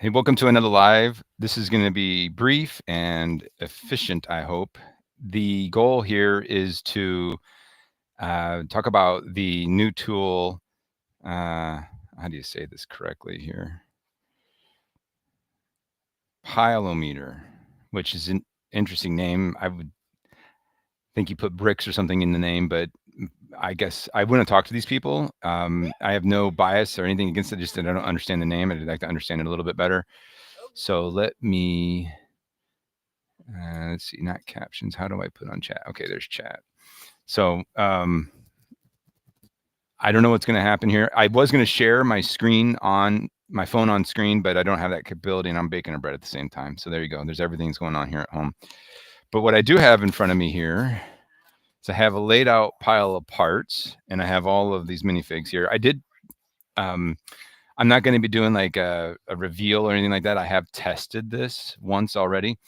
Hey, welcome to another live. This is going to be brief and efficient, I hope. The goal here is to talk about the new tool. How do you say this correctly here? Pileometer, which is an interesting name. I would think you put bricks or something in the name, but I guess I wouldn't talk to these people. I have no bias or anything against it, just that I don't understand the name. I'd like to understand it a little bit better. So let me let's see, not captions. How do I put on chat? Okay, there's chat. So I don't know what's going to happen here. I was going to share my screen on my phone on screen, but I don't have that capability, and I'm baking a bread at the same time. So there you go. There's everything's going on here at home. But what I do have in front of me here is I have a laid out pile of parts, and I have all of these minifigs here. I did. I'm not going to be doing like a reveal or anything like that. I have tested this once already,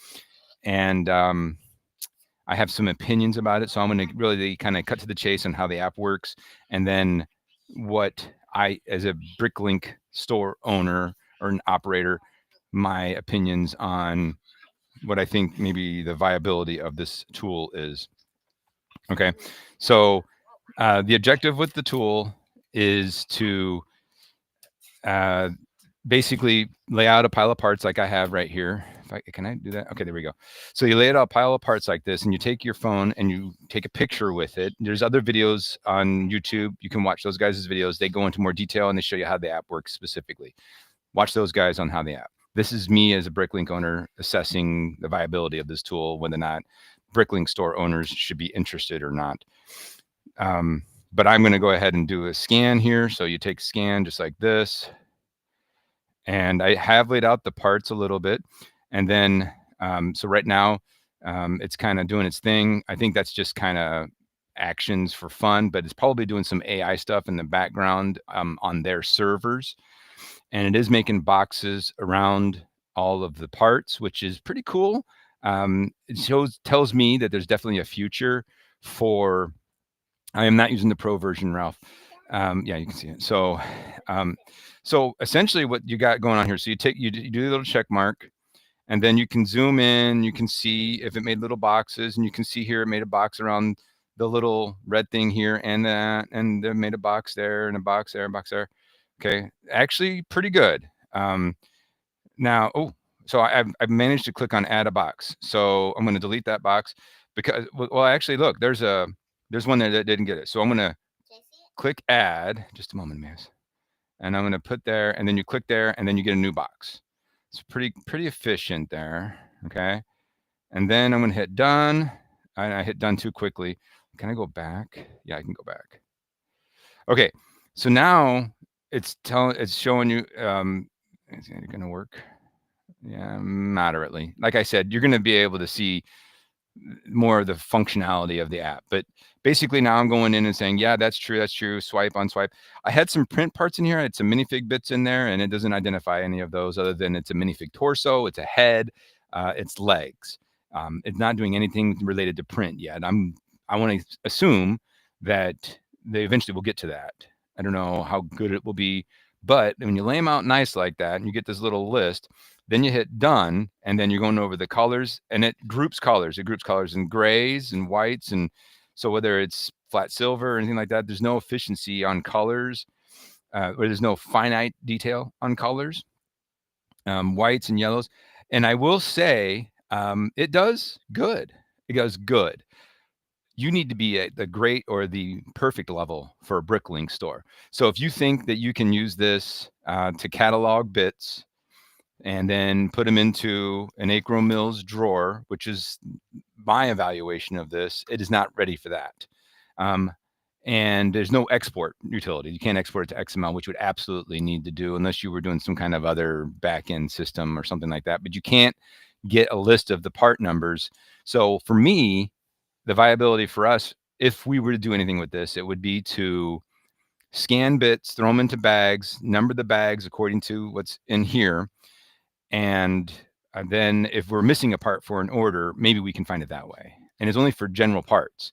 and I have some opinions about it. So I'm going to really kind of cut to the chase on how the app works, and then what I, as a BrickLink store owner or an operator, my opinions on what I think maybe the viability of this tool is. Okay. So the objective with the tool is to basically lay out a pile of parts like I have right here. Can I do that? Okay, there we go. So you lay it out a pile of parts like this, and you take your phone and you take a picture with it. There's other videos on YouTube. You can watch those guys' videos. They go into more detail and they show you how the app works specifically. Watch those guys on how the app. This is me as a BrickLink owner assessing the viability of this tool, whether or not BrickLink store owners should be interested or not. But I'm going to go ahead and do a scan here. So you take a scan just like this. And I have laid out the parts a little bit. And then, so right now, it's kind of doing its thing. I think that's just kind of actions for fun, but it's probably doing some AI stuff in the background on their servers. And it is making boxes around all of the parts, which is pretty cool. It tells me that there's definitely a future for, I am not using the pro version, Ralph. Yeah, you can see it. So essentially what you got going on here, so you do the little check mark, and then you can zoom in, you can see if it made little boxes, and you can see here it made a box around the little red thing here, and that, and it made a box there, and a box there, and a box there. Okay, actually pretty good. Now, so I've managed to click on add a box. So I'm going to delete that box because, well, actually, look, there's one there that didn't get it. So I'm going to click add, just a moment, Miss. And I'm going to put there, and then you click there, and then you get a new box. It's pretty efficient there, okay? And then I'm going to hit done. I hit done too quickly. Can I go back? Yeah, I can go back. Okay, so now it's showing you, is it going to work? Yeah, moderately. Like I said, you're going to be able to see more of the functionality of the app. But basically now I'm going in and saying, yeah, that's true, swipe on swipe. I had some print parts in here. I had some minifig bits in there, and it doesn't identify any of those other than it's a minifig torso, it's a head, it's legs. It's not doing anything related to print yet. I want to assume that they eventually will get to that. I don't know how good it will be, but when you lay them out nice like that and you get this little list, then you hit done, and then you're going over the colors, and it groups colors. It groups colors in grays and whites. And so whether it's flat silver or anything like that, there's no efficiency on colors, or there's no finite detail on colors, whites and yellows. And I will say it does good. It does good. You need to be at the great or the perfect level for a BrickLink store. So if you think that you can use this to catalog bits, and then put them into an Acro Mills drawer, which is my evaluation of this, it is not ready for that. And there's no export utility. You can't export it to XML, which would absolutely need to do unless you were doing some kind of other back-end system or something like that. But you can't get a list of the part numbers. So for me, the viability for us, if we were to do anything with this, it would be to scan bits, throw them into bags, number the bags according to what's in here. And then if we're missing a part for an order, maybe we can find it that way. And it's only for general parts.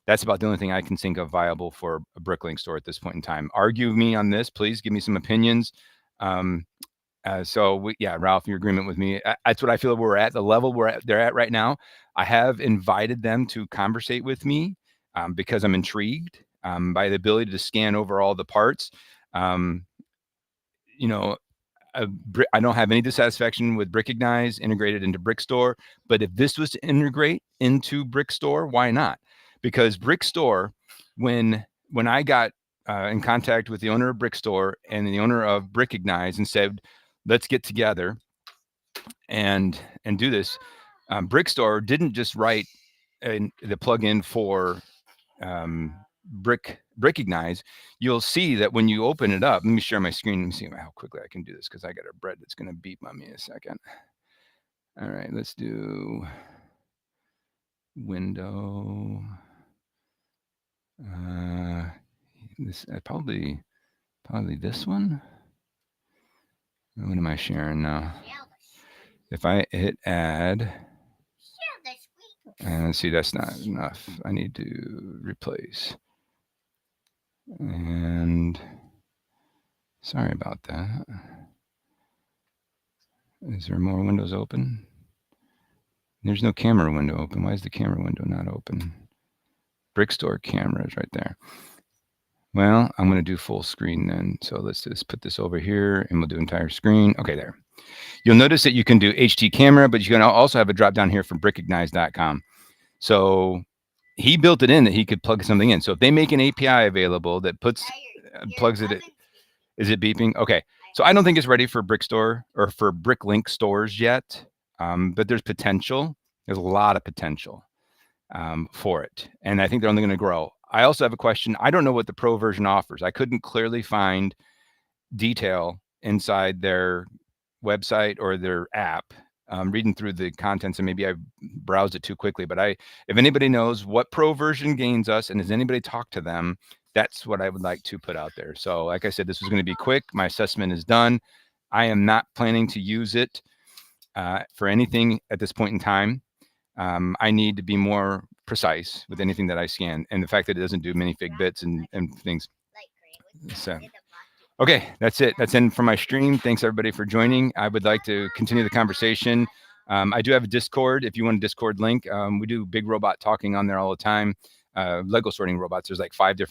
That's about the only thing I can think of viable for a BrickLink store at this point in time. Argue with me on this, please. Give me some opinions. So Ralph, your agreement with me. That's what I feel we're at, the level they're at right now. I have invited them to conversate with me because I'm intrigued by the ability to scan over all the parts. Um, you know, I don't have any dissatisfaction with BrickIgnite integrated into BrickStore, but if this was to integrate into BrickStore, why not? Because BrickStore, when I got in contact with the owner of BrickStore and the owner of BrickIgnite and said, let's get together and do this, BrickStore didn't just write the plugin for BrickIgnite. You'll see that when you open it up, let me share my screen and see how quickly I can do this because I got a bread that's going to beep on me in a second. All right, let's do window. This probably this one. What am I sharing now? If I hit add, and see, that's not enough. I need to replace. And sorry about that. Is there more windows open? There's no camera window open. Why is the camera window not open? BrickStore camera is right there. Well, I'm going to do full screen then. So let's just put this over here and we'll do entire screen. Okay, there. You'll notice that you can do HD camera, but you can also have a drop down here from BrickIgnite.com. So he built it in that he could plug something in. So if they make an API available that plugs it in. Is it beeping? Okay. So I don't think it's ready for BrickStore or for BrickLink stores yet, but there's potential. There's a lot of potential for it. And I think they're only going to grow. I also have a question. I don't know what the Pro version offers. I couldn't clearly find detail inside their website or their app. Reading through the contents, and maybe I browsed it too quickly, but if anybody knows what Pro version gains us and has anybody talked to them, that's what I would like to put out there. So like I said, this was going to be quick. My assessment is done. I am not planning to use it for anything at this point in time. I need to be more precise with anything that I scan, and the fact that it doesn't do minifig bits and things. So, okay, that's it. That's in for my stream. Thanks everybody for joining. I would like to continue the conversation. I do have a Discord. If you want a Discord link, we do big robot talking on there all the time. Lego sorting robots. There's like 5 different